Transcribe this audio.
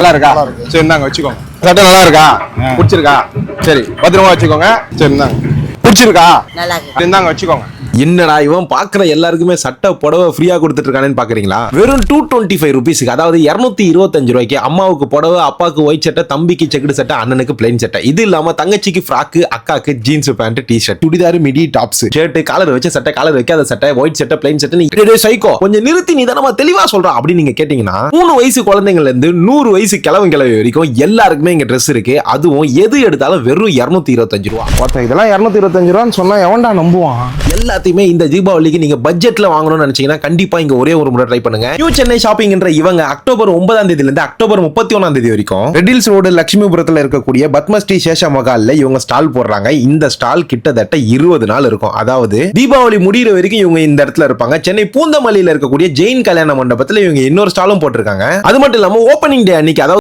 நல்லா இருக்கா? சரி இந்தாங்க வச்சுக்கோங்க. சட்டை நல்லா இருக்கா? பிடிச்சிருக்கா? சரி பத்திரமா வச்சுக்கோங்க. சரி இந்தாங்க. பிடிச்சிருக்கா? இந்தாங்க வச்சுக்கோங்க. என்னடா இவன் பாக்குற எல்லாருக்குமே சட்டை புடவை ஃப்ரீயா கொடுத்துட்டு இருக்கானு பாக்குறீங்களா? வெறும் 225 ரூபீஸ்க்கு, அதாவது 225 ரூபாய்க்கு அம்மாவுக்கு புடவை, அப்பாவுக்கு ஒயிட் சட்டை, தம்பிக்கு செக்குடு சட்டை, அண்ணனுக்கு பிளைன் சட்டை. இது இல்லாம தங்கச்சிக்கு ஃப்ராக்கு, அக்காக்கு jeans pant, T shirt, churidar, midi, tops, shirt, collar வச்ச சட்டை, காலர் வைக்காத சட்டை, ஒயிட் சட்டை, பிளைன் சட்டை. நீ சைக்கோ கொஞ்சம் நிறுத்தி நிதானமா தெளிவா சொல்றா அப்படின்னு நீங்க கேட்டீங்கன்னா, 3 வயசு குழந்தைங்கள்ல இருந்து 100 வயசு கிழவி வரைக்கும் எல்லாருக்குமே இங்க ட்ரெஸ் இருக்கு. அதுவும் எது எடுத்தாலும் வெறும் 225 ரூபா. இதெல்லாம் 225 ரூபான்னு சொன்னா எவன்டா நம்புவான்? எல்லாத்தையுமே இந்த தீபாவளிக்கு நீங்க பட்ஜெட்ல வாங்கணும்னு நினைச்சீங்கன்னா கண்டிப்பா இங்க ஒரே ஒரு முறை ட்ரை பண்ணுங்க. நியூ சென்னை ஷாப்பிங் என்ற இவங்க அக்டோபர் 9ஆம் தேதியில இருந்து அக்டோபர் 31ஆம் தேதி வரைக்கும் ரெட்டில்ஸ் ரோடு லட்சுமிபுரத்துல இருக்கக்கூடிய பத்மஸ்ரீ சேஷ மகால்ல இவங்க ஸ்டால் போடுறாங்க. இந்த ஸ்டால் கிட்டத்தட்ட 20 நாள் இருக்கும். அதாவது தீபாவளி முடிகிற வரைக்கும் இவங்க இந்த இடத்துல இருப்பாங்க. சென்னை பூந்தமல்லியில இருக்கக்கூடிய ஜெயின் கல்யாண மண்டபத்துல இவங்க இன்னொரு ஸ்டாலும் போட்டிருக்காங்க. அது மட்டும் இல்லாம ஓப்பனிங் டே அன்னைக்கு, அதாவது